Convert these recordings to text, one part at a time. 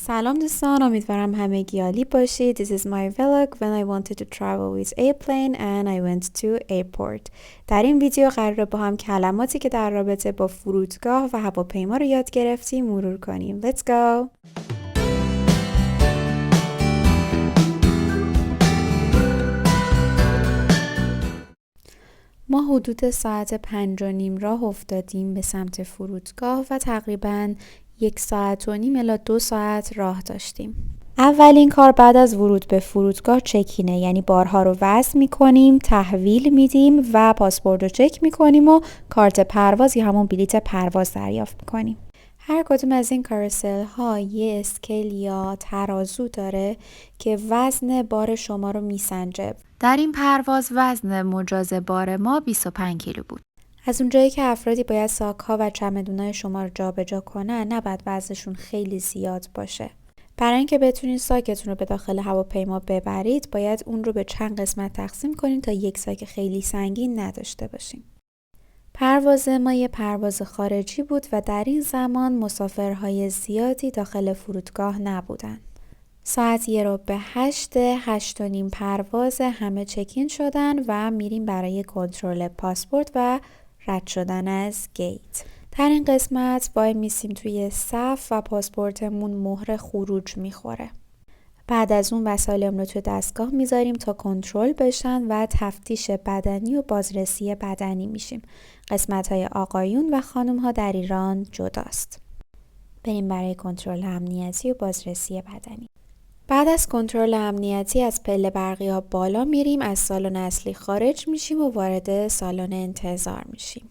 سلام دوستان، امیدوارم همگی عالی باشید. This is my vlog when I wanted to travel with airplane and I went to airport. در این ویدیو قراره با هم کلماتی که در رابطه با فرودگاه و هواپیما رو یاد گرفتیم مرور کنیم. Let's go! ما حدود ساعت 5:30 راه افتادیم به سمت فرودگاه و تقریباً 1.5 ساعت الی 2 ساعت راه داشتیم. اولین کار بعد از ورود به فرودگاه چکینه، یعنی بارها رو وزن میکنیم، تحویل میدیم و پاسپورت رو چک میکنیم و کارت پرواز یا همون بلیت پرواز دریافت میکنیم. هر کدوم از این کاروسل ها یه اسکیل یا ترازو داره که وزن بار شما رو میسنجه. در این پرواز وزن مجاز بار ما 25 کیلو بود. از اونجایی که افرادی باید ساک‌ها و چمدونای شما رو جابجا کنن، نباید وزنشون خیلی زیاد باشه. برای اینکه بتونید ساکتون رو به داخل هواپیما ببرید، باید اون رو به چند قسمت تقسیم کنید تا یک ساک خیلی سنگین نداشته باشیم. پرواز ما یه پرواز خارجی بود و در این زمان مسافرهای زیادی داخل فرودگاه نبودن. ساعت 8:08 پرواز همه چکین شدن و میریم برای کنترل پاسپورت و رد شدن از گیت. در این قسمت وای میسیم توی صف و پاسپورتمون مهر خروج میخوره. بعد از اون وسایلمون رو توی دستگاه میذاریم تا کنترل بشن و تفتیش بدنی و بازرسی بدنی میشیم. قسمت‌های آقایون و خانم‌ها در ایران جداست. بریم برای کنترل امنیتی و بازرسی بدنی. بعد از کنترل امنیتی از پله برقی ها بالا میریم، از سالن اصلی خارج میشیم و وارد سالن انتظار میشیم.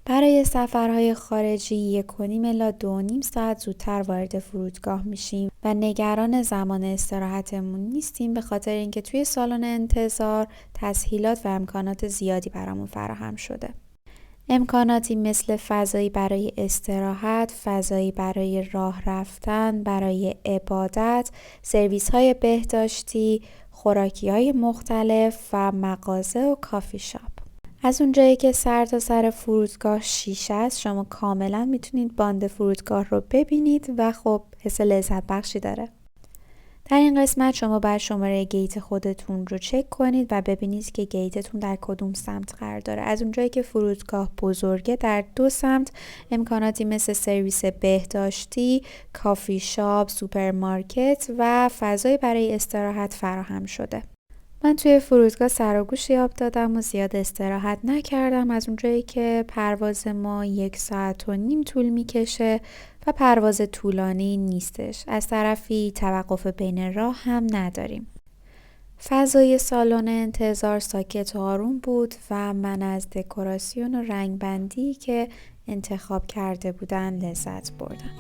برای سفرهای خارجی 1.5 الی 2.5 ساعت زودتر وارد فرودگاه میشیم و نگران زمان استراحتمون نیستیم، به خاطر اینکه توی سالن انتظار تسهیلات و امکانات زیادی برامون فراهم شده. امکاناتی مثل فضایی برای استراحت، فضایی برای راه رفتن، برای عبادت، سرویس‌های بهداشتی، خوراکی‌های مختلف و مغازه و کافی شاپ. از اونجایی که سر تا سر فرودگاه شیشه است، شما کاملا میتونید باند فرودگاه رو ببینید و خب حس لذت بخشی داره. در این قسمت شما باید شماره گیت خودتون رو چک کنید و ببینید که گیتتون در کدوم سمت قرار داره. از اونجایی که فرودگاه بزرگه، در 2 سمت امکاناتی مثل سرویس بهداشتی، کافی شاپ، سوپرمارکت و فضای برای استراحت فراهم شده. من توی فرودگاه سر و گوش یاب دادم و زیاد استراحت نکردم، از اونجایی که پرواز ما 1.5 ساعت طول میکشه و پرواز طولانی نیستش. از طرفی توقف بین راه هم نداریم. فضای سالن انتظار ساکت و آروم بود و من از دکوراسیون و رنگبندی که انتخاب کرده بودن لذت بردم.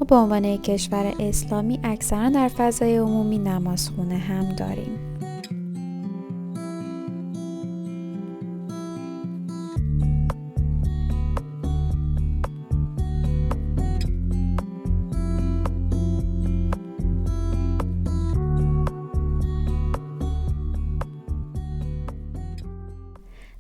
ما به عنوان یک کشور اسلامی اکثرا در فضای عمومی نمازخونه هم داریم.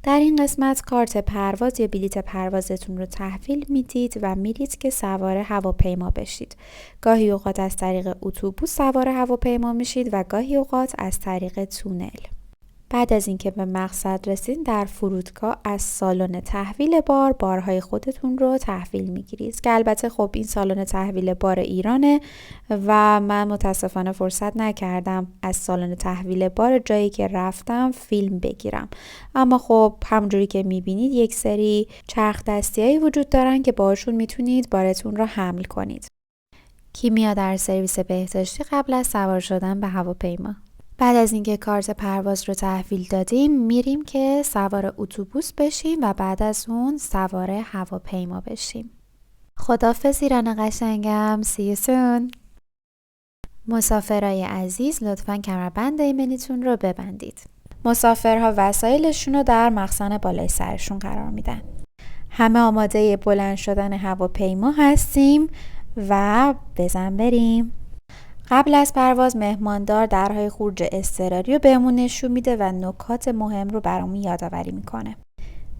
در این قسمت کارت پرواز یا بلیت پروازتون رو تحویل میدید و میرید که سوار هواپیما بشید. گاهی اوقات از طریق اتوبوس سوار هواپیما میشید و گاهی اوقات از طریق تونل. بعد از اینکه به مقصد رسید، در فرودگاه از سالن تحویل بارهای خودتون رو تحویل میگیرید که البته خب این سالن تحویل بار ایرانه و من متاسفانه فرصت نکردم از سالن تحویل بار جایی که رفتم فیلم بگیرم، اما خب همونجوری که میبینید یک سری چرخ دستیایی وجود دارن که باشون میتونید بارتون رو حمل کنید. کیمیا در سرویس بهداشتی قبل از سوار شدن به هواپیما. بعد از اینکه کارت پرواز رو تحویل دادیم، میریم که سوار اتوبوس بشیم و بعد از اون سوار هواپیما بشیم. خداحافظ ایران قشنگم. See you soon. مسافرای عزیز، لطفاً کمربند ایمنیتون رو ببندید. مسافرها وسایلشون رو در مخزن بالای سرشون قرار میدن. همه آماده بلند شدن هواپیما هستیم و بزن بریم. قبل از پرواز مهماندار درهای خروج اضطراری رو بهمون نشون میده و نکات مهم رو برامون یادآوری میکنه.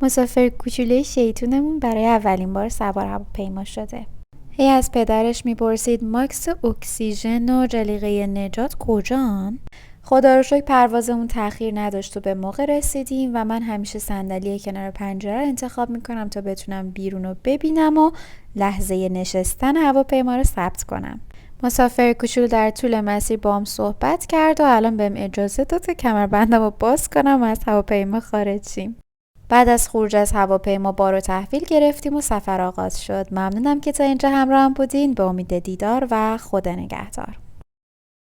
مسافر کوچولوی شیطونمون برای اولین بار سوار هواپیما شده. هی از پدرش میپرسید ماکس اکسیژن و جلیقه نجات کجان؟ خدا رو شکر پروازمون تأخیر نداشت و به موقع رسیدیم و من همیشه صندلی کنار پنجره رو انتخاب میکنم تا بتونم بیرون رو ببینم و لحظه نشستن هواپیما رو ثبت کنم. مسافر کوچولو در طول مسیر باهام صحبت کرد و الان بهم اجازه داد که کمربندم رو باز کنم و از هواپیما خارج شیم. بعد از خروج از هواپیما بار و تحویل گرفتیم و سفر آغاز شد. ممنونم که تا اینجا همراهم بودین. به امید دیدار و خدا نگهدار.